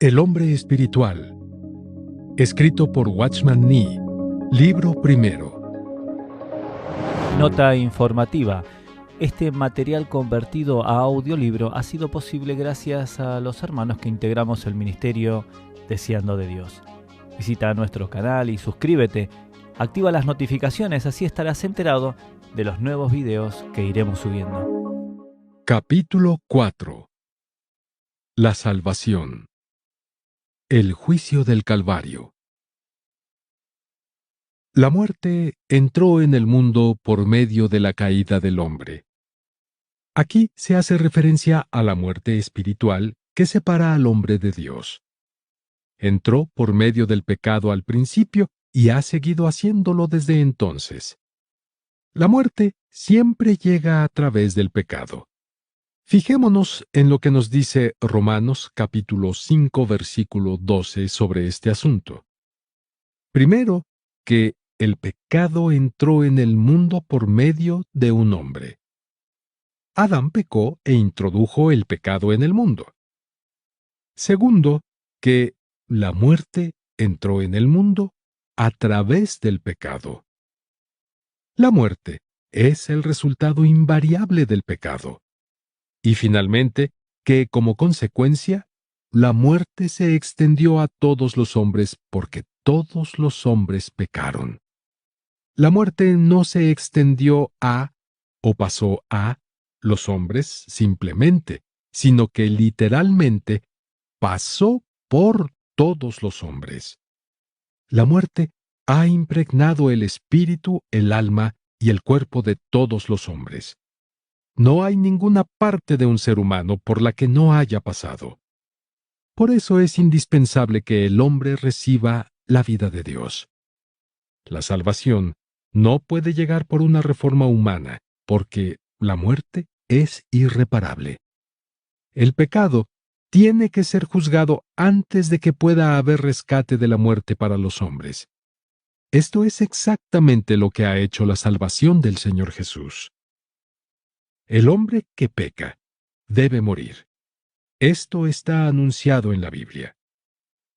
El hombre espiritual. Escrito por Watchman Nee. Libro primero. Nota informativa. Este material convertido a audiolibro ha sido posible gracias a los hermanos que integramos el ministerio Deseando de Dios. Visita nuestro canal y suscríbete. Activa las notificaciones, así estarás enterado de los nuevos videos que iremos subiendo. Capítulo 4. La salvación. El juicio del Calvario. La muerte entró en el mundo por medio de la caída del hombre. Aquí se hace referencia a la muerte espiritual que separa al hombre de Dios. Entró por medio del pecado al principio y ha seguido haciéndolo desde entonces. La muerte siempre llega a través del pecado. Fijémonos en lo que nos dice Romanos capítulo 5 versículo 12 sobre este asunto. Primero, que el pecado entró en el mundo por medio de un hombre. Adán pecó e introdujo el pecado en el mundo. Segundo, que la muerte entró en el mundo a través del pecado. La muerte es el resultado invariable del pecado. Y finalmente, que como consecuencia, la muerte se extendió a todos los hombres porque todos los hombres pecaron. La muerte no se extendió a, o pasó a, los hombres simplemente, sino que literalmente pasó por todos los hombres. La muerte ha impregnado el espíritu, el alma y el cuerpo de todos los hombres. No hay ninguna parte de un ser humano por la que no haya pasado. Por eso es indispensable que el hombre reciba la vida de Dios. La salvación no puede llegar por una reforma humana, porque la muerte es irreparable. El pecado tiene que ser juzgado antes de que pueda haber rescate de la muerte para los hombres. Esto es exactamente lo que ha hecho la salvación del Señor Jesús. El hombre que peca debe morir. Esto está anunciado en la Biblia.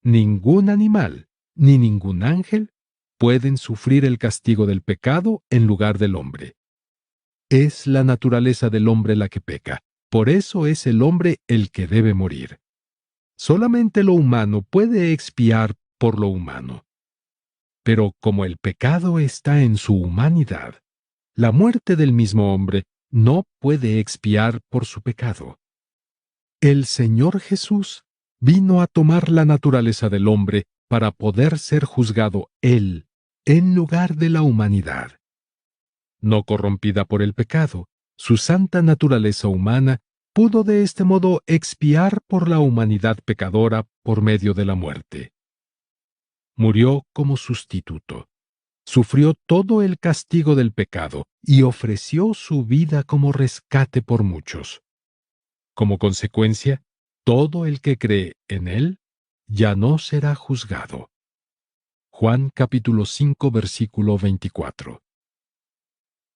Ningún animal ni ningún ángel pueden sufrir el castigo del pecado en lugar del hombre. Es la naturaleza del hombre la que peca. Por eso es el hombre el que debe morir. Solamente lo humano puede expiar por lo humano. Pero como el pecado está en su humanidad, la muerte del mismo hombre no puede expiar por su pecado. El Señor Jesús vino a tomar la naturaleza del hombre para poder ser juzgado Él en lugar de la humanidad. No corrompida por el pecado, su santa naturaleza humana pudo de este modo expiar por la humanidad pecadora por medio de la muerte. Murió como sustituto. Sufrió todo el castigo del pecado y ofreció su vida como rescate por muchos. Como consecuencia, todo el que cree en él ya no será juzgado. Juan capítulo 5 versículo 24.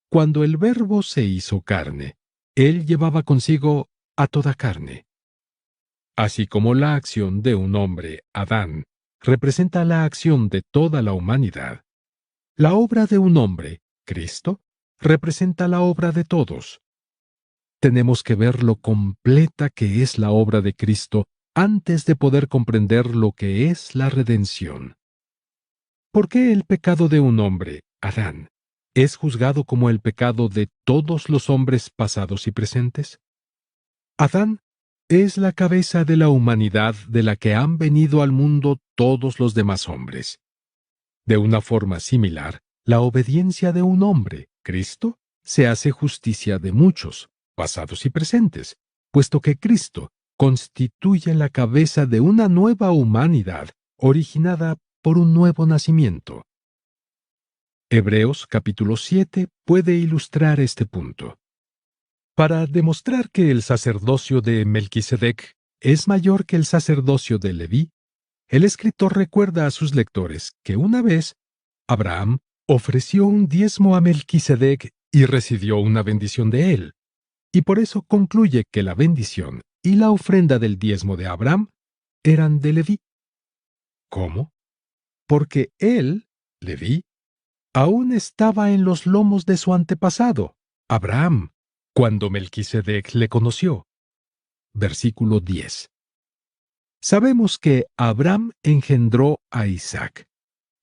Cuando el Verbo se hizo carne, él llevaba consigo a toda carne. Así como la acción de un hombre, Adán, representa la acción de toda la humanidad, la obra de un hombre, Cristo, representa la obra de todos. Tenemos que ver lo completa que es la obra de Cristo antes de poder comprender lo que es la redención. ¿Por qué el pecado de un hombre, Adán, es juzgado como el pecado de todos los hombres pasados y presentes? Adán es la cabeza de la humanidad de la que han venido al mundo todos los demás hombres. De una forma similar, la obediencia de un hombre, Cristo, se hace justicia de muchos, pasados y presentes, puesto que Cristo constituye la cabeza de una nueva humanidad originada por un nuevo nacimiento. Hebreos capítulo 7 puede ilustrar este punto. Para demostrar que el sacerdocio de Melquisedec es mayor que el sacerdocio de Leví, el escritor recuerda a sus lectores que una vez Abraham ofreció un diezmo a Melquisedec y recibió una bendición de él, y por eso concluye que la bendición y la ofrenda del diezmo de Abraham eran de Leví. ¿Cómo? Porque él, Leví, aún estaba en los lomos de su antepasado, Abraham, cuando Melquisedec le conoció. Versículo 10. Sabemos que Abraham engendró a Isaac,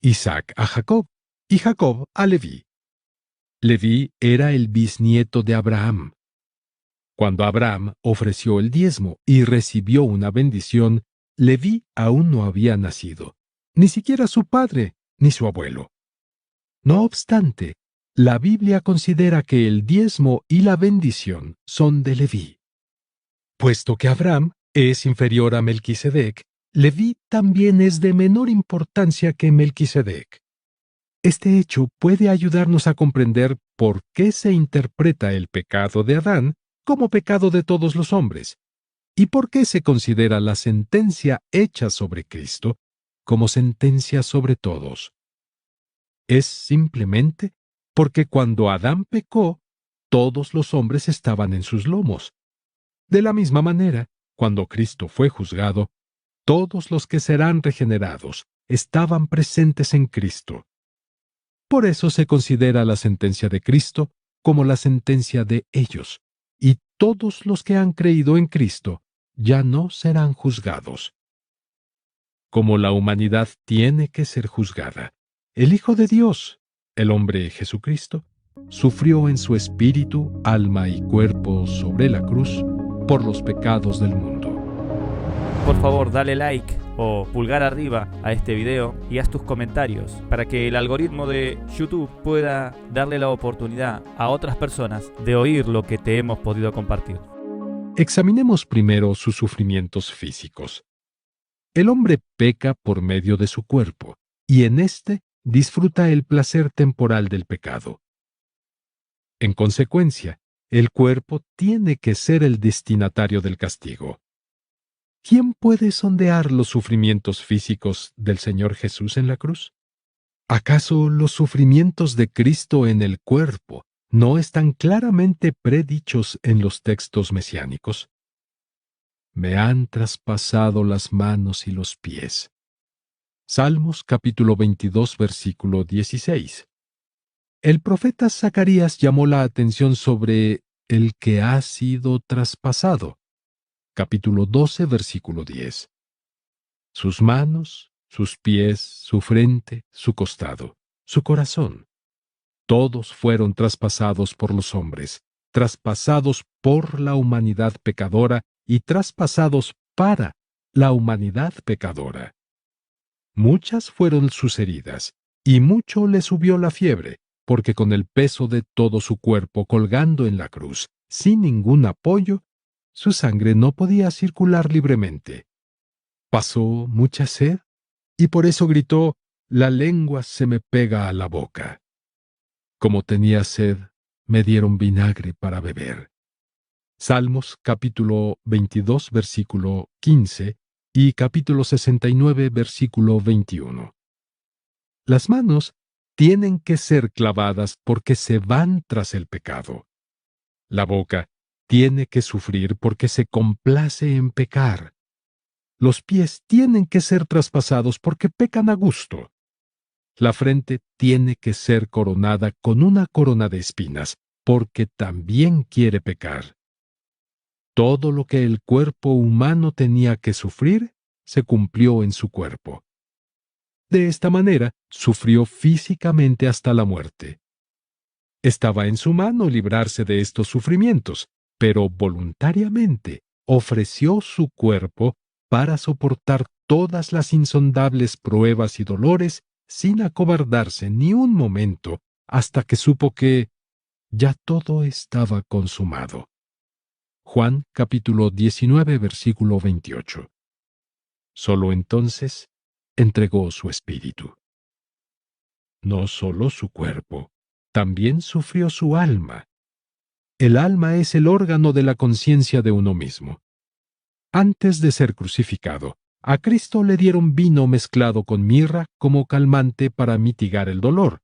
Isaac a Jacob, y Jacob a Leví. Leví era el bisnieto de Abraham. Cuando Abraham ofreció el diezmo y recibió una bendición, Leví aún no había nacido, ni siquiera su padre ni su abuelo. No obstante, la Biblia considera que el diezmo y la bendición son de Leví. Puesto que Abraham es inferior a Melquisedec, Leví también es de menor importancia que Melquisedec. Este hecho puede ayudarnos a comprender por qué se interpreta el pecado de Adán como pecado de todos los hombres, y por qué se considera la sentencia hecha sobre Cristo como sentencia sobre todos. Es simplemente porque cuando Adán pecó, todos los hombres estaban en sus lomos. De la misma manera, cuando Cristo fue juzgado, todos los que serán regenerados estaban presentes en Cristo. Por eso se considera la sentencia de Cristo como la sentencia de ellos, y todos los que han creído en Cristo ya no serán juzgados. Como la humanidad tiene que ser juzgada, el Hijo de Dios, el hombre Jesucristo, sufrió en su espíritu, alma y cuerpo sobre la cruz por los pecados del mundo. Por favor, dale like o pulgar arriba a este video y haz tus comentarios para que el algoritmo de YouTube pueda darle la oportunidad a otras personas de oír lo que te hemos podido compartir. Examinemos primero sus sufrimientos físicos. El hombre peca por medio de su cuerpo, y en éste disfruta el placer temporal del pecado. En consecuencia, el cuerpo tiene que ser el destinatario del castigo. ¿Quién puede sondear los sufrimientos físicos del Señor Jesús en la cruz? ¿Acaso los sufrimientos de Cristo en el cuerpo no están claramente predichos en los textos mesiánicos? Me han traspasado las manos y los pies. Salmos capítulo 22, versículo 16. El profeta Zacarías llamó la atención sobre el que ha sido traspasado. Capítulo 12, versículo 10. Sus manos, sus pies, su frente, su costado, su corazón. Todos fueron traspasados por los hombres, traspasados por la humanidad pecadora y traspasados para la humanidad pecadora. Muchas fueron sus heridas, y mucho le subió la fiebre, porque con el peso de todo su cuerpo colgando en la cruz, sin ningún apoyo, su sangre no podía circular libremente. Pasó mucha sed, y por eso gritó, «La lengua se me pega a la boca». Como tenía sed, me dieron vinagre para beber. Salmos capítulo 22, versículo 15 y capítulo 69, versículo 21. Las manos tienen que ser clavadas porque se van tras el pecado. La boca tiene que sufrir porque se complace en pecar. Los pies tienen que ser traspasados porque pecan a gusto. La frente tiene que ser coronada con una corona de espinas porque también quiere pecar. Todo lo que el cuerpo humano tenía que sufrir se cumplió en su cuerpo. De esta manera, sufrió físicamente hasta la muerte. Estaba en su mano librarse de estos sufrimientos, pero voluntariamente ofreció su cuerpo para soportar todas las insondables pruebas y dolores sin acobardarse ni un momento hasta que supo que ya todo estaba consumado. Juan capítulo 19, versículo 28. Solo entonces entregó su espíritu. No solo su cuerpo, también sufrió su alma. El alma es el órgano de la conciencia de uno mismo. Antes de ser crucificado, a Cristo le dieron vino mezclado con mirra como calmante para mitigar el dolor,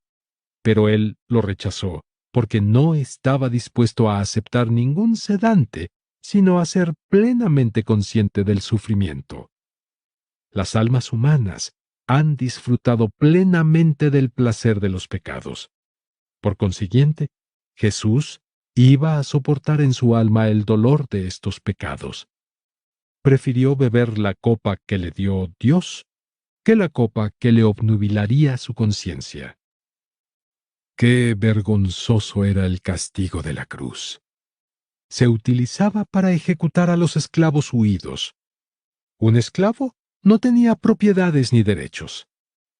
pero él lo rechazó porque no estaba dispuesto a aceptar ningún sedante, sino a ser plenamente consciente del sufrimiento. las almas humanas han disfrutado plenamente del placer de los pecados. Por consiguiente, Jesús iba a soportar en su alma el dolor de estos pecados. Prefirió beber la copa que le dio Dios que la copa que le obnubilaría su conciencia. Qué vergonzoso era el castigo de la cruz. Se utilizaba para ejecutar a los esclavos huidos. Un esclavo no tenía propiedades ni derechos.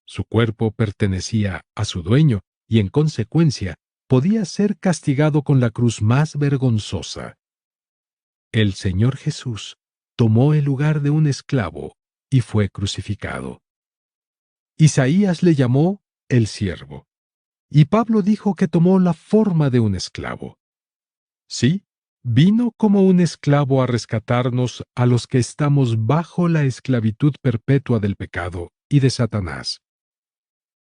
Su cuerpo pertenecía a su dueño y, en consecuencia, podía ser castigado con la cruz más vergonzosa. El Señor Jesús tomó el lugar de un esclavo y fue crucificado. Isaías le llamó el siervo, y Pablo dijo que tomó la forma de un esclavo. Sí, vino como un esclavo a rescatarnos a los que estamos bajo la esclavitud perpetua del pecado y de Satanás.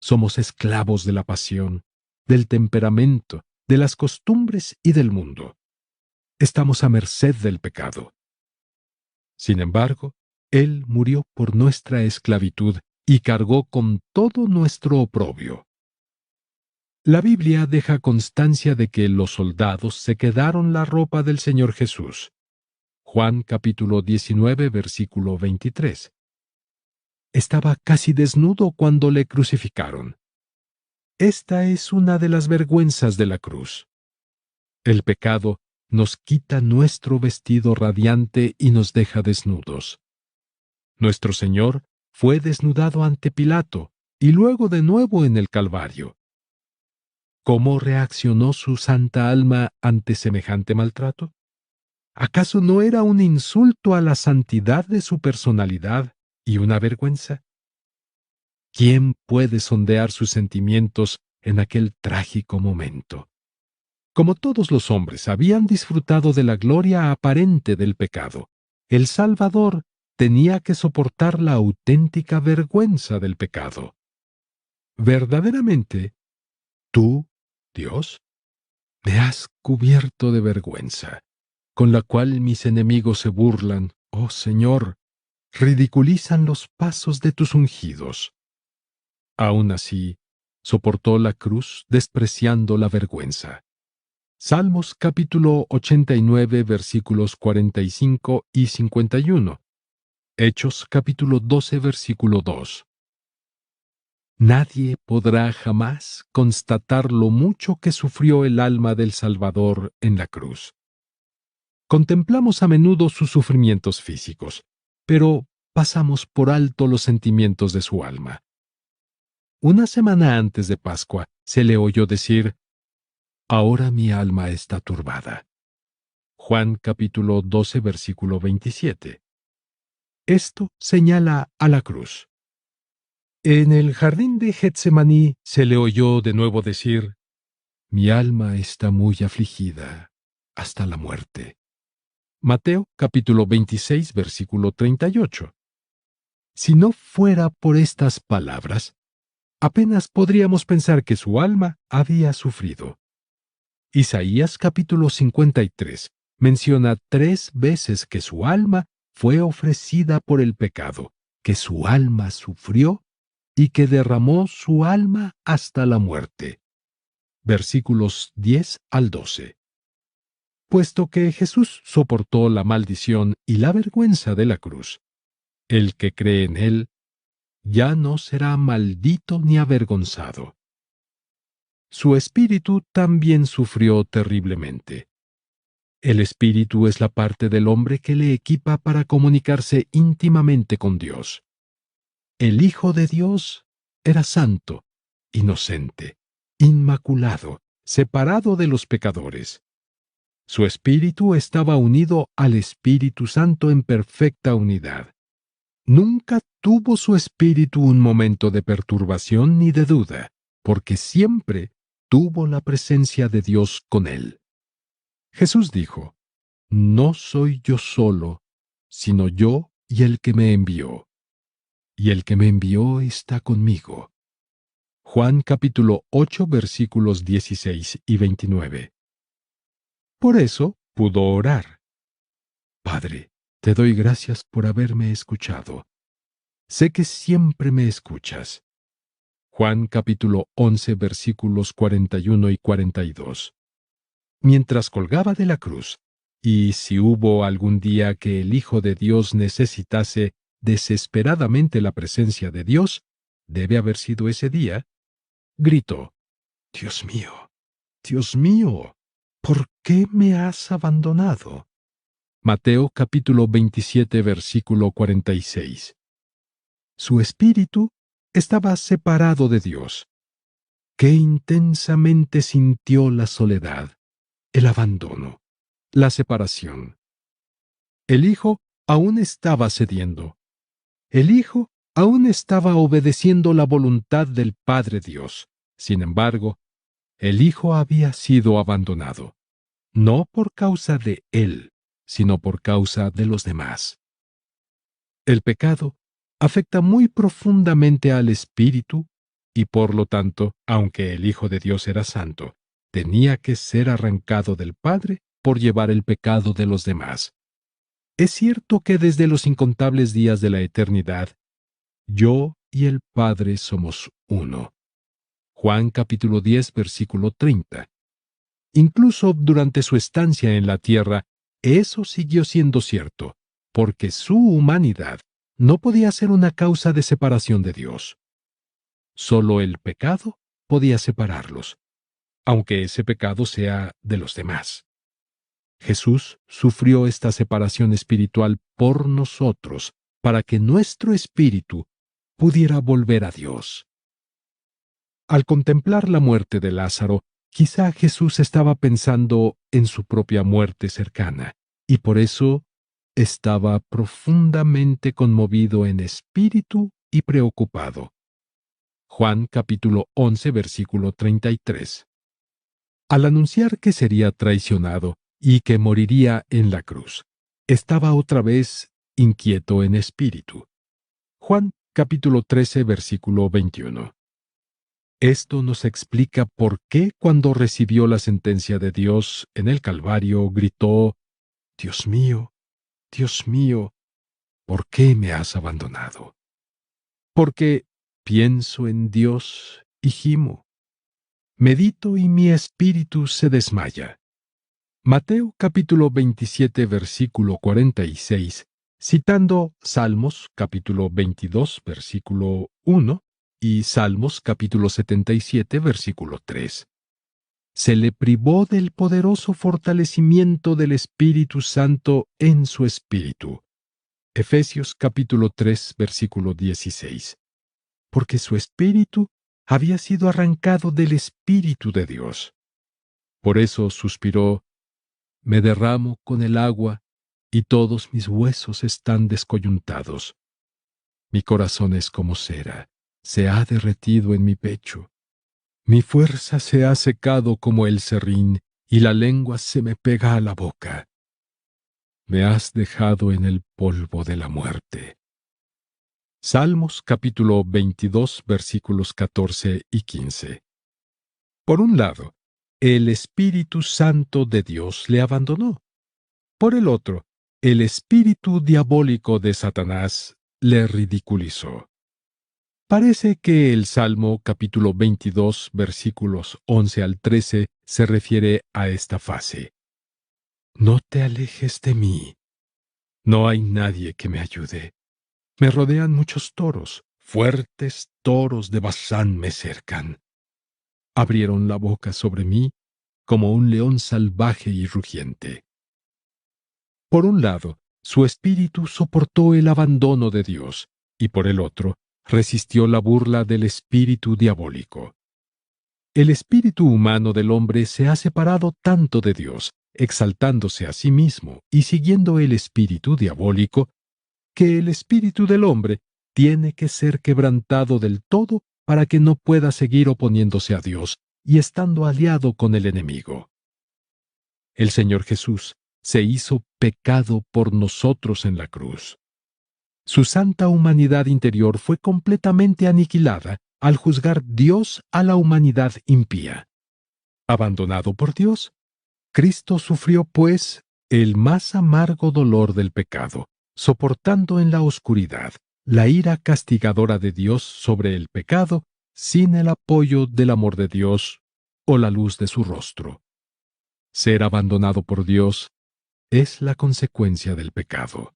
Somos esclavos de la pasión, del temperamento, de las costumbres y del mundo. Estamos a merced del pecado. Sin embargo, Él murió por nuestra esclavitud y cargó con todo nuestro oprobio. La Biblia deja constancia de que los soldados se quedaron la ropa del Señor Jesús. Juan capítulo 19, versículo 23. Estaba casi desnudo cuando le crucificaron. Esta es una de las vergüenzas de la cruz. El pecado nos quita nuestro vestido radiante y nos deja desnudos. Nuestro Señor fue desnudado ante Pilato y luego de nuevo en el Calvario. ¿Cómo reaccionó su santa alma ante semejante maltrato? ¿Acaso no era un insulto a la santidad de su personalidad y una vergüenza? ¿Quién puede sondear sus sentimientos en aquel trágico momento? Como todos los hombres habían disfrutado de la gloria aparente del pecado, el Salvador tenía que soportar la auténtica vergüenza del pecado. Verdaderamente, tú, Dios, me has cubierto de vergüenza, con la cual mis enemigos se burlan, oh Señor, ridiculizan los pasos de tus ungidos. Aún así, soportó la cruz despreciando la vergüenza. Salmos capítulo 89 versículos 45 y 51. Hechos capítulo 12 versículo 2. Nadie podrá jamás constatar lo mucho que sufrió el alma del Salvador en la cruz. Contemplamos a menudo sus sufrimientos físicos, pero pasamos por alto los sentimientos de su alma. Una semana antes de Pascua se le oyó decir: «Ahora mi alma está turbada». Juan capítulo 12 versículo 27. Esto señala a la cruz. En el jardín de Getsemaní se le oyó de nuevo decir: «Mi alma está muy afligida hasta la muerte». Mateo capítulo 26 versículo 38. Si no fuera por estas palabras, apenas podríamos pensar que su alma había sufrido. Isaías capítulo 53 menciona 3 veces que su alma fue ofrecida por el pecado, que su alma sufrió y que derramó su alma hasta la muerte. Versículos 10 al 12. Puesto que Jesús soportó la maldición y la vergüenza de la cruz, el que cree en él ya no será maldito ni avergonzado. Su espíritu también sufrió terriblemente. El espíritu es la parte del hombre que le equipa para comunicarse íntimamente con Dios. El Hijo de Dios era santo, inocente, inmaculado, separado de los pecadores. Su espíritu estaba unido al Espíritu Santo en perfecta unidad. Nunca tuvo su espíritu un momento de perturbación ni de duda, porque siempre tuvo la presencia de Dios con él. Jesús dijo: «No soy yo solo, sino yo y el que me envió. Y el que me envió está conmigo». Juan capítulo 8 versículos 16 y 29. Por eso pudo orar: «Padre, te doy gracias por haberme escuchado. sé que siempre me escuchas. Juan capítulo 11 versículos 41 y 42. Mientras colgaba de la cruz, y si hubo algún día que el Hijo de Dios necesitase desesperadamente la presencia de Dios, debe haber sido ese día, gritó: Dios mío, ¿por qué me has abandonado? Mateo capítulo 27 versículo 46. Su espíritu estaba separado de Dios. Qué intensamente sintió la soledad, el abandono, la separación. El Hijo aún estaba cediendo. El Hijo aún estaba obedeciendo la voluntad del Padre Dios. Sin embargo, el Hijo había sido abandonado, no por causa de Él, sino por causa de los demás. El pecado afecta muy profundamente al espíritu y por lo tanto, aunque el Hijo de Dios era santo, tenía que ser arrancado del Padre por llevar el pecado de los demás. Es cierto que desde los incontables días de la eternidad, yo y el Padre somos uno. Juan capítulo 10 versículo 30. Incluso durante su estancia en la tierra, eso siguió siendo cierto, porque su humanidad no podía ser una causa de separación de Dios. Solo el pecado podía separarlos, aunque ese pecado sea de los demás. Jesús sufrió esta separación espiritual por nosotros, para que nuestro espíritu pudiera volver a Dios. Al contemplar la muerte de Lázaro, quizá Jesús estaba pensando en su propia muerte cercana, y por eso estaba profundamente conmovido en espíritu y preocupado. Juan capítulo 11 versículo 33. Al anunciar que sería traicionado y que moriría en la cruz, estaba otra vez inquieto en espíritu. Juan capítulo 13 versículo 21. Esto nos explica por qué cuando recibió la sentencia de Dios en el Calvario gritó: Dios mío, ¿por qué me has abandonado? Porque pienso en Dios y gimo. Medito y mi espíritu se desmaya. Mateo capítulo 27 versículo 46, citando Salmos capítulo 22 versículo 1 y Salmos capítulo 77 versículo 3. Se le privó del poderoso fortalecimiento del Espíritu Santo en su espíritu. Efesios capítulo 3 versículo 16. Porque su espíritu había sido arrancado del Espíritu de Dios. Por eso suspiró: me derramo con el agua y todos mis huesos están descoyuntados. Mi corazón es como cera, se ha derretido en mi pecho. Mi fuerza se ha secado como el serrín y la lengua se me pega a la boca. Me has dejado en el polvo de la muerte. Salmos capítulo 22 versículos 14 y 15. Por un lado, el Espíritu Santo de Dios le abandonó. Por el otro, el espíritu diabólico de Satanás le ridiculizó. Parece que el Salmo capítulo 22 versículos 11 al 13 se refiere a esta fase. No te alejes de mí. No hay nadie que me ayude. Me rodean muchos toros, fuertes toros de Basán me cercan. Abrieron la boca sobre mí como un león salvaje y rugiente. Por un lado, su espíritu soportó el abandono de Dios, y por el otro, resistió la burla del espíritu diabólico. El espíritu humano del hombre se ha separado tanto de Dios, exaltándose a sí mismo y siguiendo el espíritu diabólico, que el espíritu del hombre tiene que ser quebrantado del todo para que no pueda seguir oponiéndose a Dios y estando aliado con el enemigo. El Señor Jesús se hizo pecado por nosotros en la cruz. Su santa humanidad interior fue completamente aniquilada al juzgar Dios a la humanidad impía. Abandonado por Dios, Cristo sufrió, pues, el más amargo dolor del pecado, soportando en la oscuridad, la ira castigadora de Dios sobre el pecado sin el apoyo del amor de Dios o la luz de su rostro. Ser abandonado por Dios es la consecuencia del pecado.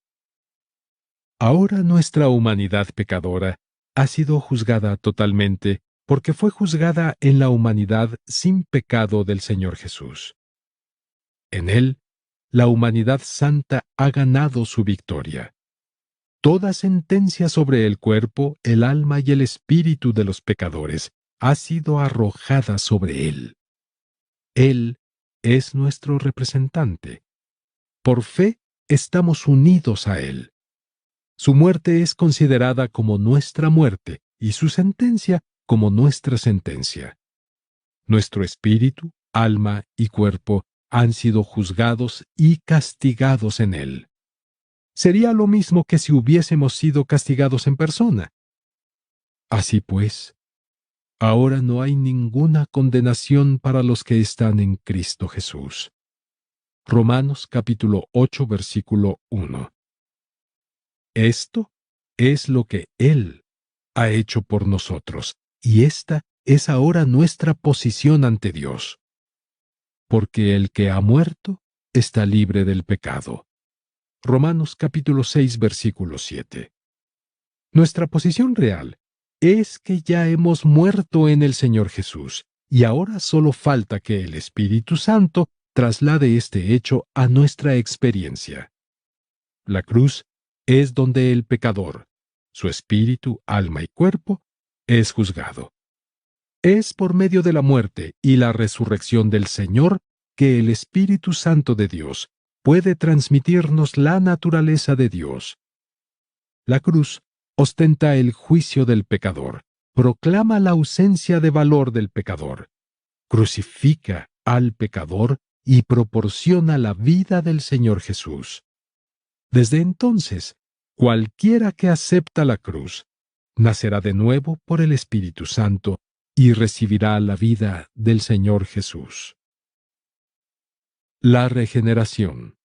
Ahora nuestra humanidad pecadora ha sido juzgada totalmente porque fue juzgada en la humanidad sin pecado del Señor Jesús. En Él, la humanidad santa ha ganado su victoria. Toda sentencia sobre el cuerpo, el alma y el espíritu de los pecadores ha sido arrojada sobre Él. Él es nuestro representante. Por fe estamos unidos a Él. Su muerte es considerada como nuestra muerte y su sentencia como nuestra sentencia. Nuestro espíritu, alma y cuerpo han sido juzgados y castigados en Él. Sería lo mismo que si hubiésemos sido castigados en persona. Así pues, ahora no hay ninguna condenación para los que están en Cristo Jesús. Romanos capítulo 8, versículo 1. Esto es lo que Él ha hecho por nosotros, y esta es ahora nuestra posición ante Dios. Porque el que ha muerto está libre del pecado. Romanos capítulo 6, versículo 7. Nuestra posición real es que ya hemos muerto en el Señor Jesús, y ahora solo falta que el Espíritu Santo traslade este hecho a nuestra experiencia. La cruz es donde el pecador, su espíritu, alma y cuerpo, es juzgado. Es por medio de la muerte y la resurrección del Señor que el Espíritu Santo de Dios puede transmitirnos la naturaleza de Dios. La cruz ostenta el juicio del pecador, proclama la ausencia de valor del pecador, crucifica al pecador y proporciona la vida del Señor Jesús. Desde entonces, cualquiera que acepta la cruz, nacerá de nuevo por el Espíritu Santo y recibirá la vida del Señor Jesús. La regeneración.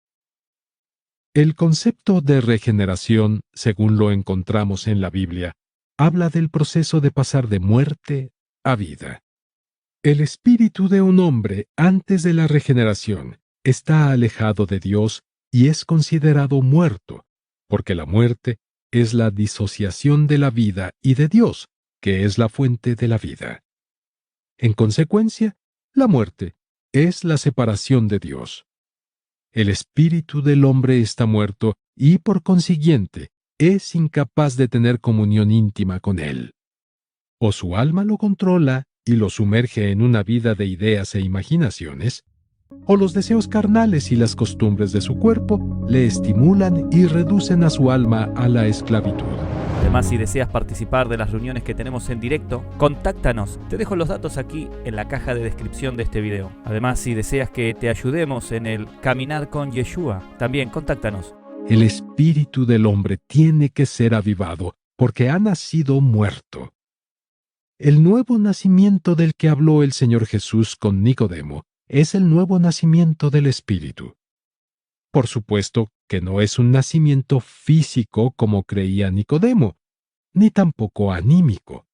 El concepto de regeneración, según lo encontramos en la Biblia, habla del proceso de pasar de muerte a vida. El espíritu de un hombre antes de la regeneración está alejado de Dios y es considerado muerto, porque la muerte es la disociación de la vida y de Dios, que es la fuente de la vida. En consecuencia, la muerte es la separación de Dios. El espíritu del hombre está muerto y, por consiguiente, es incapaz de tener comunión íntima con Él. O su alma lo controla y lo sumerge en una vida de ideas e imaginaciones, o los deseos carnales y las costumbres de su cuerpo le estimulan y reducen a su alma a la esclavitud. Además, si deseas participar de las reuniones que tenemos en directo, contáctanos. Te dejo los datos aquí en la caja de descripción de este video. Además, si deseas que te ayudemos en el caminar con Yeshua, también contáctanos. El espíritu del hombre tiene que ser avivado, porque ha nacido muerto. El nuevo nacimiento del que habló el Señor Jesús con Nicodemo es el nuevo nacimiento del espíritu. Por supuesto que no es un nacimiento físico como creía Nicodemo, ni tampoco anímico.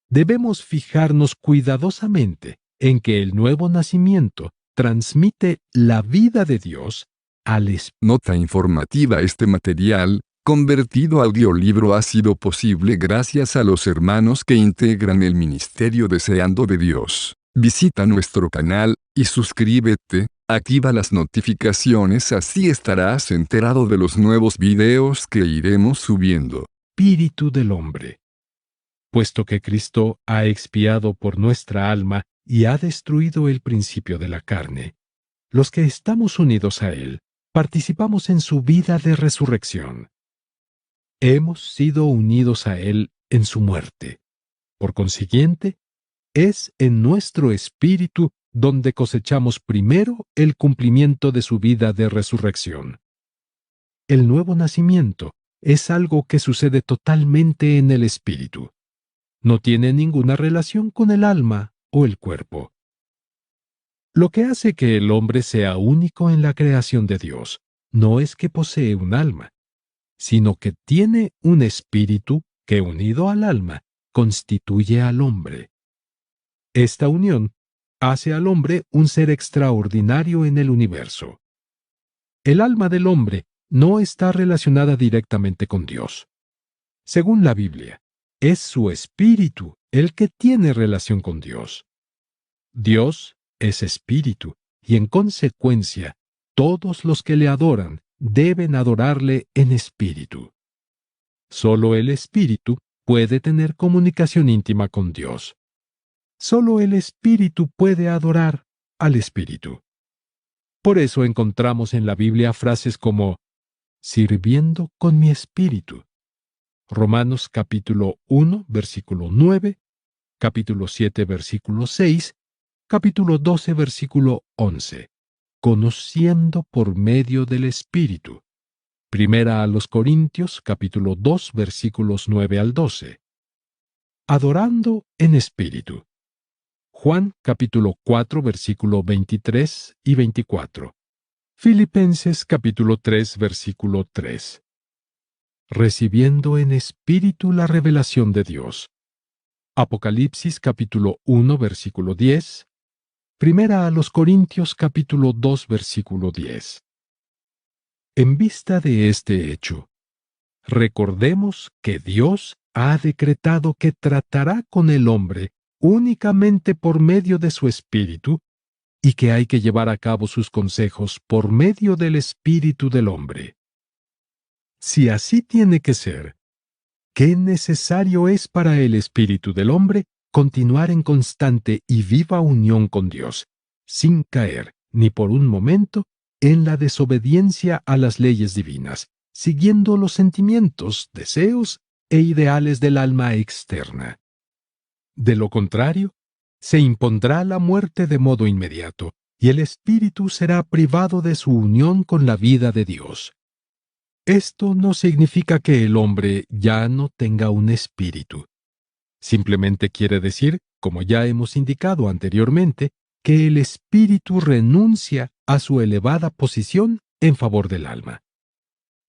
Debemos fijarnos cuidadosamente en que el nuevo nacimiento transmite la vida de Dios al espíritu. Nota informativa: este material, convertido a audiolibro, ha sido posible gracias a los hermanos que integran el ministerio Deseando de Dios. Visita nuestro canal y suscríbete, activa las notificaciones, así estarás enterado de los nuevos videos que iremos subiendo. Espíritu del hombre. Puesto que Cristo ha expiado por nuestra alma y ha destruido el principio de la carne, los que estamos unidos a Él participamos en su vida de resurrección. Hemos sido unidos a Él en su muerte. Por consiguiente, es en nuestro espíritu donde cosechamos primero el cumplimiento de su vida de resurrección. El nuevo nacimiento es algo que sucede totalmente en el espíritu. No tiene ninguna relación con el alma o el cuerpo. Lo que hace que el hombre sea único en la creación de Dios no es que posee un alma, sino que tiene un espíritu que, unido al alma, constituye al hombre. Esta unión hace al hombre un ser extraordinario en el universo. El alma del hombre no está relacionada directamente con Dios. Según la Biblia, es su espíritu el que tiene relación con Dios. Dios es espíritu y, en consecuencia, todos los que le adoran deben adorarle en espíritu. Solo el espíritu puede tener comunicación íntima con Dios. Solo el espíritu puede adorar al espíritu. Por eso encontramos en la Biblia frases como sirviendo con mi espíritu. Romanos capítulo 1, versículo 9, capítulo 7, versículo 6, capítulo 12, versículo 11. Conociendo por medio del Espíritu. Primera a los Corintios, capítulo 2, versículos 9 al 12. Adorando en espíritu. Juan, capítulo 4, versículo 23 y 24. Filipenses, capítulo 3, versículo 3. Recibiendo en espíritu la revelación de Dios. Apocalipsis, capítulo 1, versículo 10. Primera a los Corintios, capítulo 2, versículo 10. En vista de este hecho, recordemos que Dios ha decretado que tratará con el hombre únicamente por medio de su espíritu y que hay que llevar a cabo sus consejos por medio del espíritu del hombre. Si así tiene que ser, ¿qué necesario es para el espíritu del hombre continuar en constante y viva unión con Dios, sin caer, ni por un momento, en la desobediencia a las leyes divinas, siguiendo los sentimientos, deseos e ideales del alma externa? De lo contrario, se impondrá la muerte de modo inmediato, y el espíritu será privado de su unión con la vida de Dios. Esto no significa que el hombre ya no tenga un espíritu. Simplemente quiere decir, como ya hemos indicado anteriormente, que el espíritu renuncia a su elevada posición en favor del alma.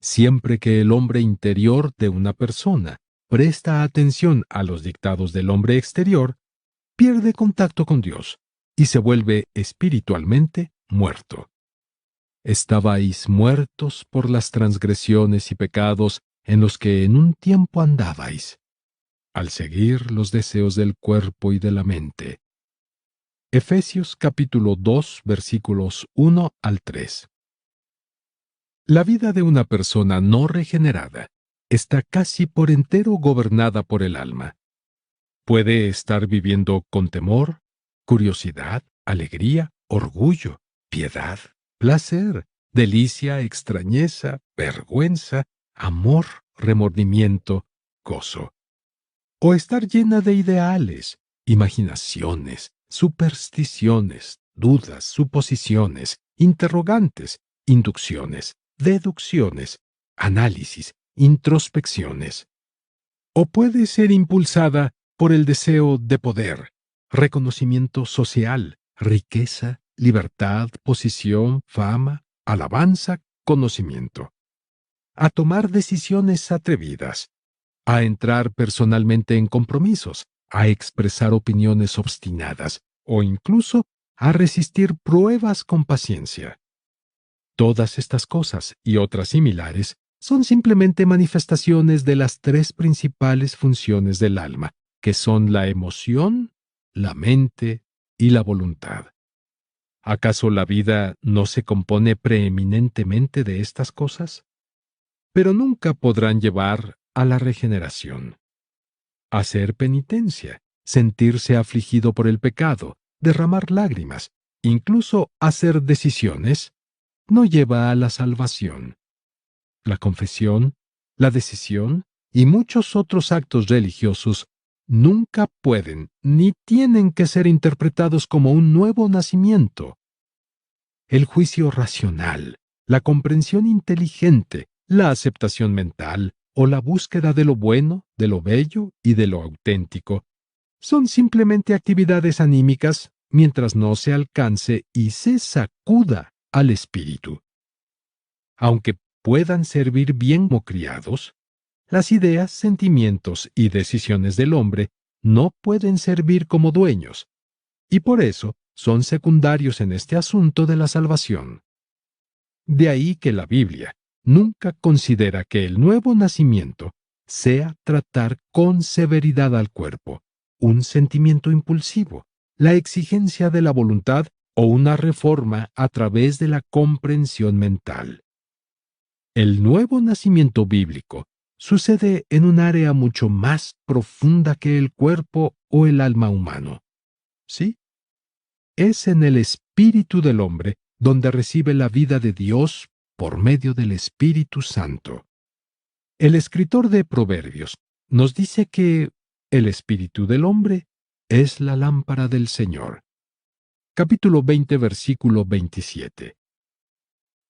Siempre que el hombre interior de una persona presta atención a los dictados del hombre exterior, pierde contacto con Dios y se vuelve espiritualmente muerto. Estabais muertos por las transgresiones y pecados en los que en un tiempo andabais, al seguir los deseos del cuerpo y de la mente. Efesios capítulo 2, versículos 1 al 3. La vida de una persona no regenerada está casi por entero gobernada por el alma. Puede estar viviendo con temor, curiosidad, alegría, orgullo, piedad, placer, delicia, extrañeza, vergüenza, amor, remordimiento, gozo. O estar llena de ideales, imaginaciones, supersticiones, dudas, suposiciones, interrogantes, inducciones, deducciones, análisis, introspecciones. O puede ser impulsada por el deseo de poder, reconocimiento social, riqueza, libertad, posición, fama, alabanza, conocimiento. A tomar decisiones atrevidas, a entrar personalmente en compromisos, a expresar opiniones obstinadas o incluso a resistir pruebas con paciencia. Todas estas cosas y otras similares son simplemente manifestaciones de las tres principales funciones del alma, que son la emoción, la mente y la voluntad. ¿Acaso la vida no se compone preeminentemente de estas cosas? Pero nunca podrán llevar a la regeneración. Hacer penitencia, sentirse afligido por el pecado, derramar lágrimas, incluso hacer decisiones, no lleva a la salvación. La confesión, la decisión y muchos otros actos religiosos nunca pueden ni tienen que ser interpretados como un nuevo nacimiento. El juicio racional, la comprensión inteligente, la aceptación mental o la búsqueda de lo bueno, de lo bello y de lo auténtico son simplemente actividades anímicas mientras no se alcance y se sacuda al espíritu. Aunque puedan servir bien como criados, las ideas, sentimientos y decisiones del hombre no pueden servir como dueños, y por eso son secundarios en este asunto de la salvación. De ahí que la Biblia nunca considera que el nuevo nacimiento sea tratar con severidad al cuerpo, un sentimiento impulsivo, la exigencia de la voluntad o una reforma a través de la comprensión mental. El nuevo nacimiento bíblico sucede en un área mucho más profunda que el cuerpo o el alma humano. ¿Sí? Es en el espíritu del hombre donde recibe la vida de Dios por medio del Espíritu Santo. El escritor de Proverbios nos dice que el espíritu del hombre es la lámpara del Señor. Capítulo 20, versículo 27.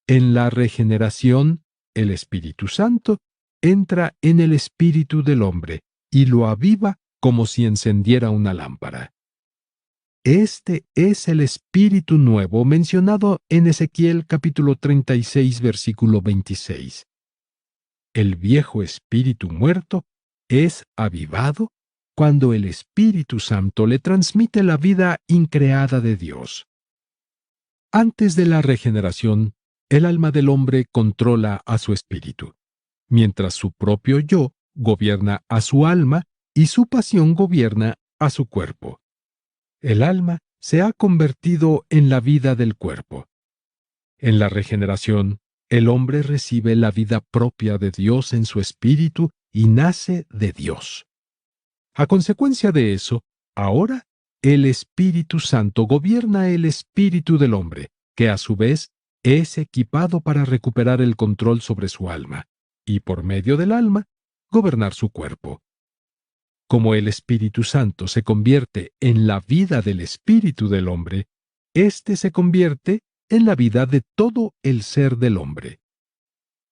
En la regeneración, el Espíritu Santo entra en el espíritu del hombre y lo aviva como si encendiera una lámpara. Este es el espíritu nuevo mencionado en Ezequiel capítulo 36, versículo 26. El viejo espíritu muerto es avivado cuando el Espíritu Santo le transmite la vida increada de Dios. Antes de la regeneración, el alma del hombre controla a su espíritu, mientras su propio yo gobierna a su alma y su pasión gobierna a su cuerpo. El alma se ha convertido en la vida del cuerpo. En la regeneración, el hombre recibe la vida propia de Dios en su espíritu y nace de Dios. A consecuencia de eso, ahora el Espíritu Santo gobierna el espíritu del hombre, que a su vez es equipado para recuperar el control sobre su alma, y por medio del alma, gobernar su cuerpo. Como el Espíritu Santo se convierte en la vida del espíritu del hombre, éste se convierte en la vida de todo el ser del hombre.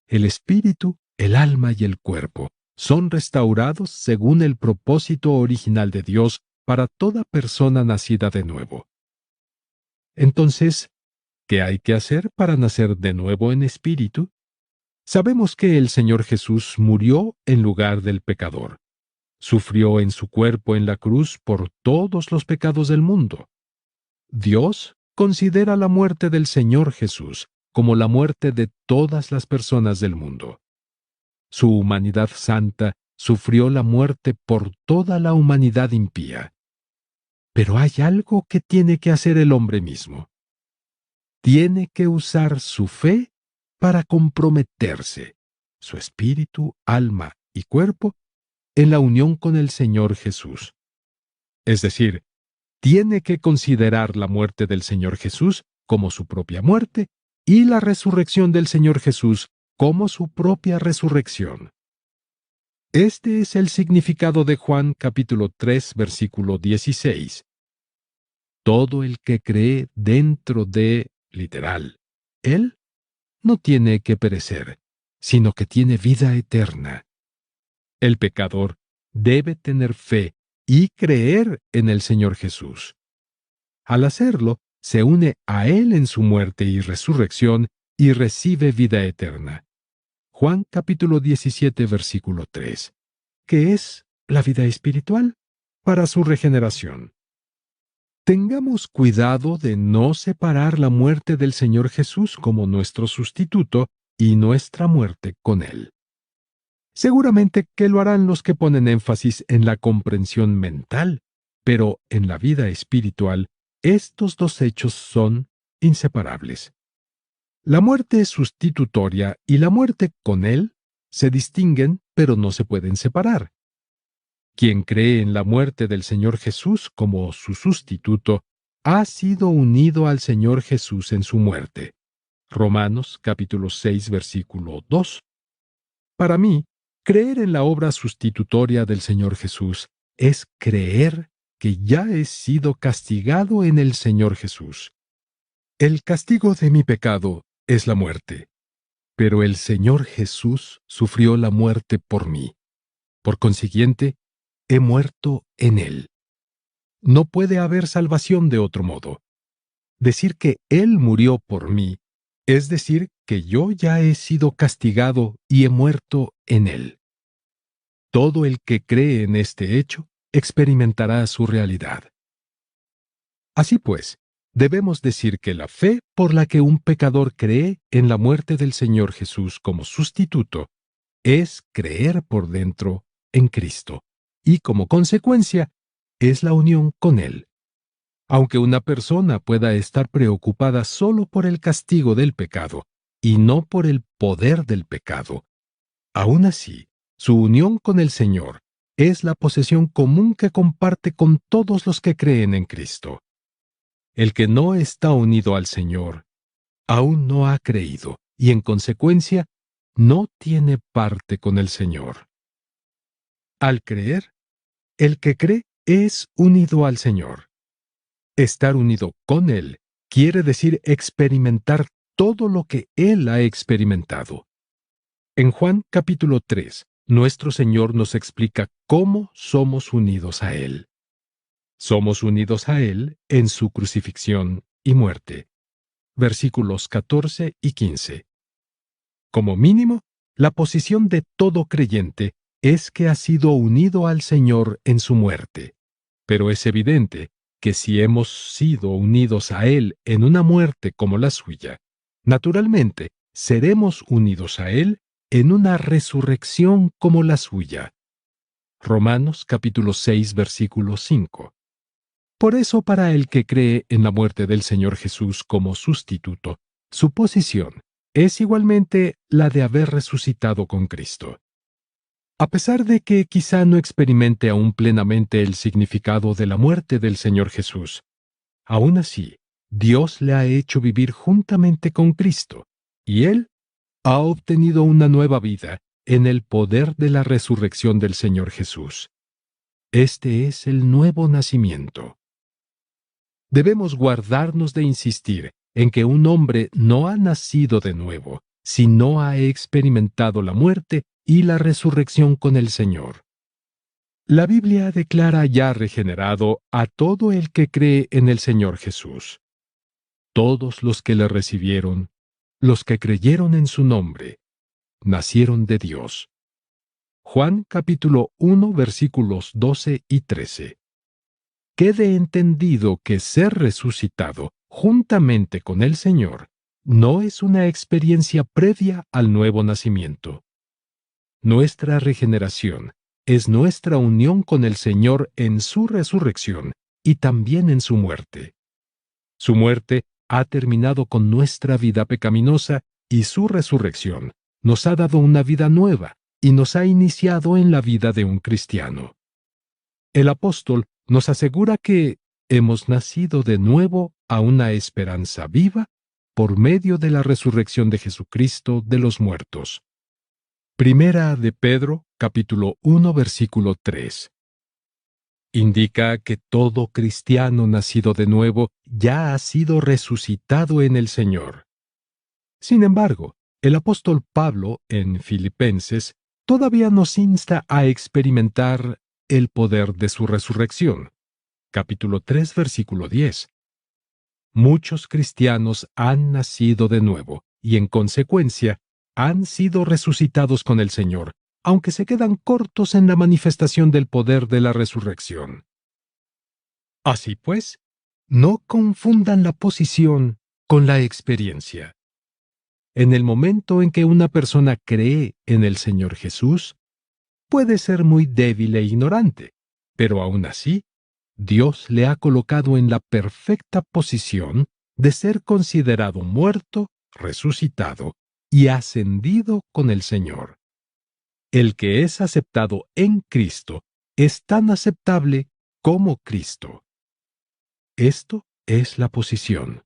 El espíritu, el alma y el cuerpo son restaurados según el propósito original de Dios para toda persona nacida de nuevo. Entonces, ¿qué hay que hacer para nacer de nuevo en espíritu? Sabemos que el Señor Jesús murió en lugar del pecador. Sufrió en su cuerpo en la cruz por todos los pecados del mundo. Dios considera la muerte del Señor Jesús como la muerte de todas las personas del mundo. Su humanidad santa sufrió la muerte por toda la humanidad impía. Pero hay algo que tiene que hacer el hombre mismo. Tiene que usar su fe para comprometerse, su espíritu, alma y cuerpo, en la unión con el Señor Jesús. Es decir, tiene que considerar la muerte del Señor Jesús como su propia muerte y la resurrección del Señor Jesús como su propia resurrección. Este es el significado de Juan capítulo 3, versículo 16. Todo el que cree dentro de, literal, Él, no tiene que perecer, sino que tiene vida eterna. El pecador debe tener fe y creer en el Señor Jesús. Al hacerlo, se une a Él en su muerte y resurrección y recibe vida eterna. Juan capítulo 17, versículo 3, que es la vida espiritual para su regeneración. Tengamos cuidado de no separar la muerte del Señor Jesús como nuestro sustituto y nuestra muerte con Él. Seguramente que lo harán los que ponen énfasis en la comprensión mental, pero en la vida espiritual, estos dos hechos son inseparables. La muerte sustitutoria y la muerte con Él se distinguen, pero no se pueden separar. Quien cree en la muerte del Señor Jesús como su sustituto, ha sido unido al Señor Jesús en su muerte. Romanos capítulo 6, versículo 2. Para mí, creer en la obra sustitutoria del Señor Jesús es creer que ya he sido castigado en el Señor Jesús. El castigo de mi pecado es la muerte, pero el Señor Jesús sufrió la muerte por mí. Por consiguiente, he muerto en Él. No puede haber salvación de otro modo. Decir que Él murió por mí Es decir, que yo ya he sido castigado y he muerto en él. Todo el que cree en este hecho experimentará su realidad. Así pues, debemos decir que la fe por la que un pecador cree en la muerte del Señor Jesús como sustituto es creer por dentro en Cristo, y como consecuencia, es la unión con Él. Aunque una persona pueda estar preocupada solo por el castigo del pecado y no por el poder del pecado, aún así, su unión con el Señor es la posesión común que comparte con todos los que creen en Cristo. El que no está unido al Señor aún no ha creído y en consecuencia no tiene parte con el Señor. Al creer, el que cree es unido al Señor. Estar unido con Él quiere decir experimentar todo lo que Él ha experimentado. En Juan capítulo 3, nuestro Señor nos explica cómo somos unidos a Él. Somos unidos a Él en su crucifixión y muerte. Versículos 14 y 15. Como mínimo, la posición de todo creyente es que ha sido unido al Señor en su muerte. Pero es evidente que si hemos sido unidos a Él en una muerte como la suya, naturalmente seremos unidos a Él en una resurrección como la suya. Romanos capítulo 6, versículo 5. Por eso, para el que cree en la muerte del Señor Jesús como sustituto, su posición es igualmente la de haber resucitado con Cristo. A pesar de que quizá no experimente aún plenamente el significado de la muerte del Señor Jesús, aún así, Dios le ha hecho vivir juntamente con Cristo, y Él ha obtenido una nueva vida en el poder de la resurrección del Señor Jesús. Este es el nuevo nacimiento. Debemos guardarnos de insistir en que un hombre no ha nacido de nuevo si no ha experimentado la muerte y la resurrección con el Señor. La Biblia declara ya regenerado a todo el que cree en el Señor Jesús. Todos los que le recibieron, los que creyeron en su nombre, nacieron de Dios. Juan capítulo 1 versículos 12 y 13. Quede entendido que ser resucitado juntamente con el Señor no es una experiencia previa al nuevo nacimiento. Nuestra regeneración es nuestra unión con el Señor en su resurrección y también en su muerte. Su muerte ha terminado con nuestra vida pecaminosa y su resurrección nos ha dado una vida nueva y nos ha iniciado en la vida de un cristiano. El apóstol nos asegura que hemos nacido de nuevo a una esperanza viva por medio de la resurrección de Jesucristo de los muertos. Primera de Pedro, capítulo 1, versículo 3. Indica que todo cristiano nacido de nuevo ya ha sido resucitado en el Señor. Sin embargo, el apóstol Pablo, en Filipenses, todavía nos insta a experimentar el poder de su resurrección. Capítulo 3, versículo 10. Muchos cristianos han nacido de nuevo y, en consecuencia, han sido resucitados con el Señor, aunque se quedan cortos en la manifestación del poder de la resurrección. Así pues, no confundan la posición con la experiencia. En el momento en que una persona cree en el Señor Jesús, puede ser muy débil e ignorante, pero aún así, Dios le ha colocado en la perfecta posición de ser considerado muerto, resucitado y ascendido con el Señor. El que es aceptado en Cristo es tan aceptable como Cristo. Esto es la posición.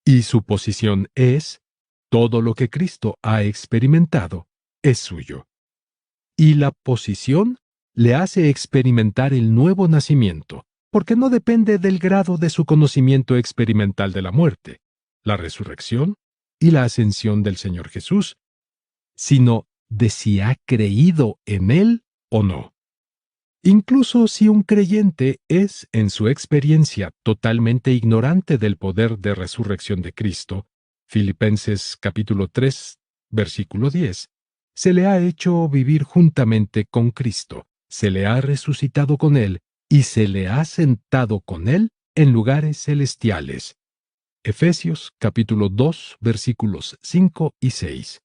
Y su posición es: todo lo que Cristo ha experimentado es suyo. Y la posición le hace experimentar el nuevo nacimiento, porque no depende del grado de su conocimiento experimental de la muerte, la resurrección y la ascensión del Señor Jesús, sino de si ha creído en Él o no. Incluso si un creyente es, en su experiencia, totalmente ignorante del poder de resurrección de Cristo, Filipenses capítulo 3, versículo 10, se le ha hecho vivir juntamente con Cristo, se le ha resucitado con Él y se le ha sentado con Él en lugares celestiales. Efesios capítulo 2, versículos 5 y 6.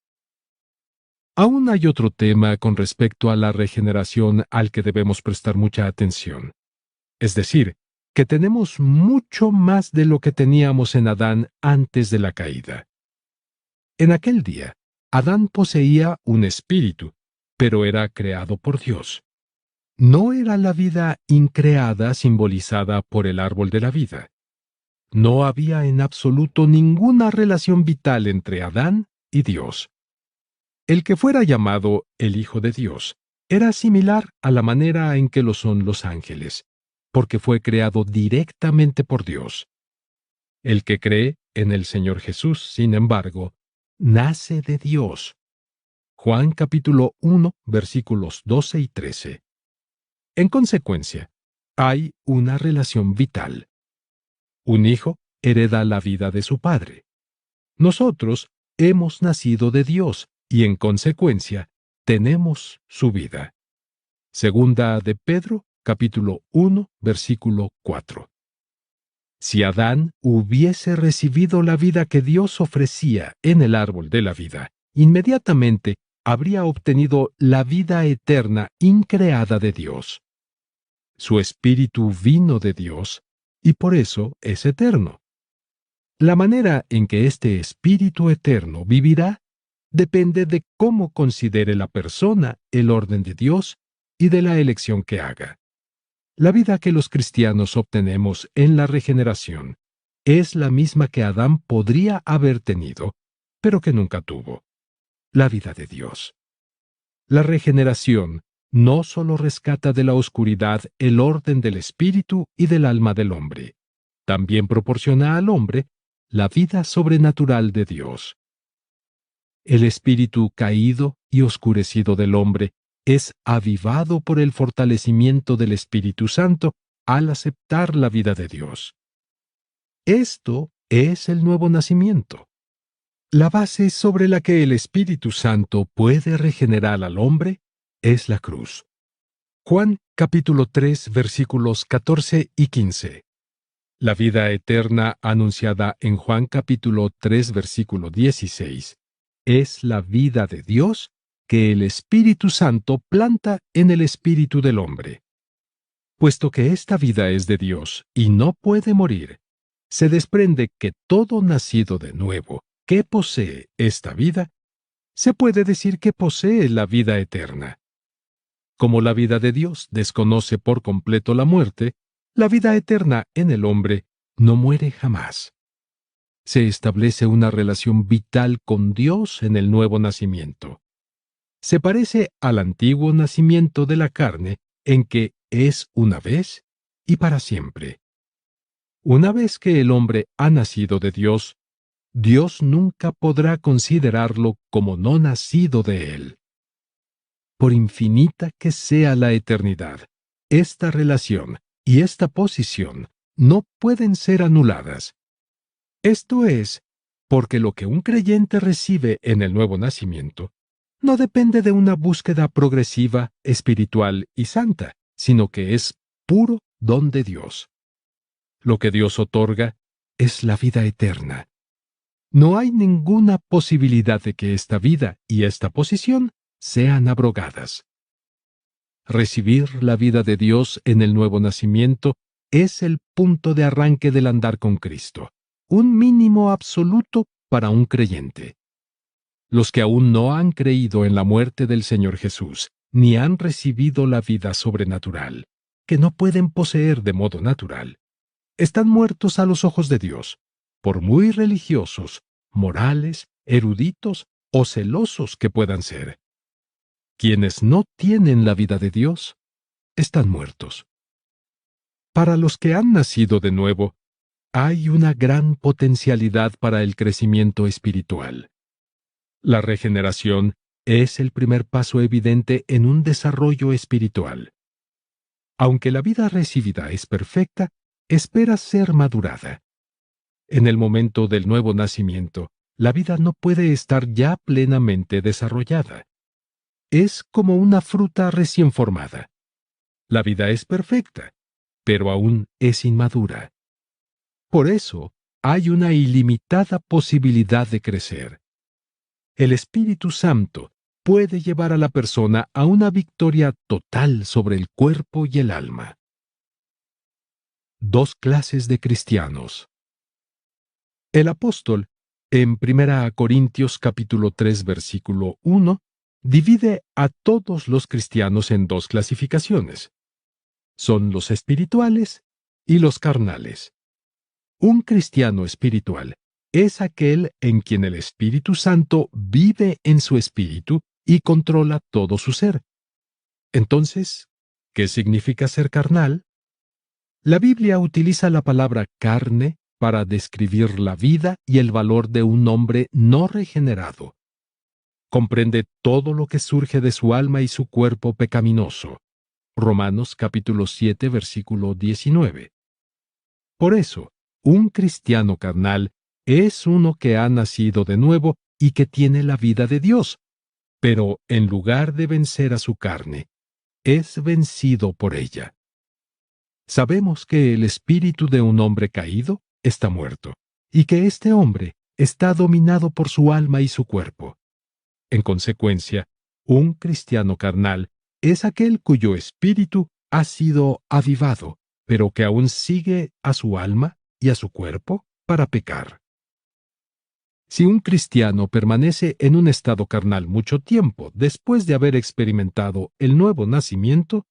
Aún hay otro tema con respecto a la regeneración al que debemos prestar mucha atención. Es decir, que tenemos mucho más de lo que teníamos en Adán antes de la caída. En aquel día, Adán poseía un espíritu, pero era creado por Dios. No era la vida increada simbolizada por el árbol de la vida. No había en absoluto ninguna relación vital entre Adán y Dios. El que fuera llamado el Hijo de Dios era similar a la manera en que lo son los ángeles, porque fue creado directamente por Dios. El que cree en el Señor Jesús, sin embargo, nace de Dios. Juan capítulo 1, versículos 12 y 13. En consecuencia, hay una relación vital. Un hijo hereda la vida de su padre. Nosotros hemos nacido de Dios y en consecuencia tenemos su vida. Segunda de Pedro, capítulo 1, versículo 4. Si Adán hubiese recibido la vida que Dios ofrecía en el árbol de la vida, inmediatamente habría obtenido la vida eterna increada de Dios. Su espíritu vino de Dios y por eso es eterno. La manera en que este espíritu eterno vivirá depende de cómo considere la persona el orden de Dios y de la elección que haga. La vida que los cristianos obtenemos en la regeneración es la misma que Adán podría haber tenido, pero que nunca tuvo: la vida de Dios. La regeneración no solo rescata de la oscuridad el orden del espíritu y del alma del hombre, también proporciona al hombre la vida sobrenatural de Dios. El espíritu caído y oscurecido del hombre es avivado por el fortalecimiento del Espíritu Santo al aceptar la vida de Dios. Esto es el nuevo nacimiento. La base sobre la que el Espíritu Santo puede regenerar al hombre es la cruz. Juan capítulo 3 versículos 14 y 15. La vida eterna anunciada en Juan capítulo 3 versículo 16 es la vida de Dios que el Espíritu Santo planta en el espíritu del hombre. Puesto que esta vida es de Dios y no puede morir, se desprende que todo nacido de nuevo que posee esta vida, se puede decir que posee la vida eterna. Como la vida de Dios desconoce por completo la muerte, la vida eterna en el hombre no muere jamás. Se establece una relación vital con Dios en el nuevo nacimiento. Se parece al antiguo nacimiento de la carne en que es una vez y para siempre. Una vez que el hombre ha nacido de Dios, Dios nunca podrá considerarlo como no nacido de él. Por infinita que sea la eternidad, esta relación y esta posición no pueden ser anuladas. Esto es, porque lo que un creyente recibe en el nuevo nacimiento no depende de una búsqueda progresiva, espiritual y santa, sino que es puro don de Dios. Lo que Dios otorga es la vida eterna. No hay ninguna posibilidad de que esta vida y esta posición sean abrogadas. Recibir la vida de Dios en el nuevo nacimiento es el punto de arranque del andar con Cristo, un mínimo absoluto para un creyente. Los que aún no han creído en la muerte del Señor Jesús, ni han recibido la vida sobrenatural, que no pueden poseer de modo natural, están muertos a los ojos de Dios, por muy religiosos, morales, eruditos o celosos que puedan ser. Quienes no tienen la vida de Dios, están muertos. Para los que han nacido de nuevo, hay una gran potencialidad para el crecimiento espiritual. La regeneración es el primer paso evidente en un desarrollo espiritual. Aunque la vida recibida es perfecta, espera ser madurada. En el momento del nuevo nacimiento, la vida no puede estar ya plenamente desarrollada. Es como una fruta recién formada. La vida es perfecta, pero aún es inmadura. Por eso, hay una ilimitada posibilidad de crecer. El Espíritu Santo puede llevar a la persona a una victoria total sobre el cuerpo y el alma. Dos clases de cristianos. El apóstol, en 1 Corintios capítulo 3, versículo 1, divide a todos los cristianos en dos clasificaciones. Son los espirituales y los carnales. Un cristiano espiritual es aquel en quien el Espíritu Santo vive en su espíritu y controla todo su ser. Entonces, ¿qué significa ser carnal? La Biblia utiliza la palabra carne para describir la vida y el valor de un hombre no regenerado. Comprende todo lo que surge de su alma y su cuerpo pecaminoso. Romanos capítulo 7, versículo 19. Por eso, un cristiano carnal es uno que ha nacido de nuevo y que tiene la vida de Dios, pero en lugar de vencer a su carne, es vencido por ella. Sabemos que el espíritu de un hombre caído está muerto, y que este hombre está dominado por su alma y su cuerpo. En consecuencia, un cristiano carnal es aquel cuyo espíritu ha sido avivado, pero que aún sigue a su alma y a su cuerpo para pecar. Si un cristiano permanece en un estado carnal mucho tiempo después de haber experimentado el nuevo nacimiento,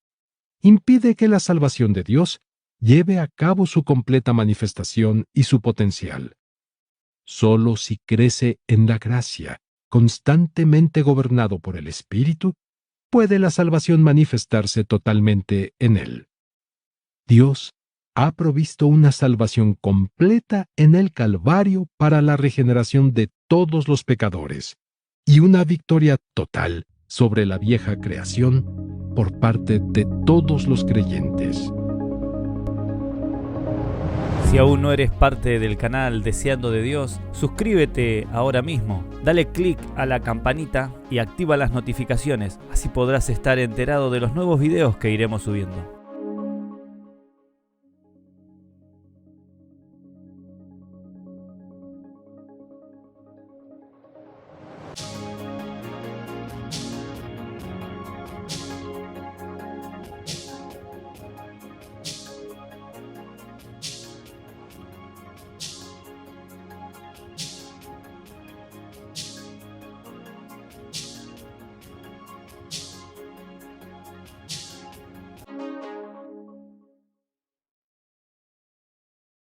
impide que la salvación de Dios lleve a cabo su completa manifestación y su potencial. Solo si crece en la gracia, constantemente gobernado por el Espíritu, puede la salvación manifestarse totalmente en él. Dios ha provisto una salvación completa en el Calvario para la regeneración de todos los pecadores y una victoria total sobre la vieja creación por parte de todos los creyentes. Si aún no eres parte del canal Deseando de Dios, suscríbete ahora mismo, dale clic a la campanita y activa las notificaciones, así podrás estar enterado de los nuevos videos que iremos subiendo.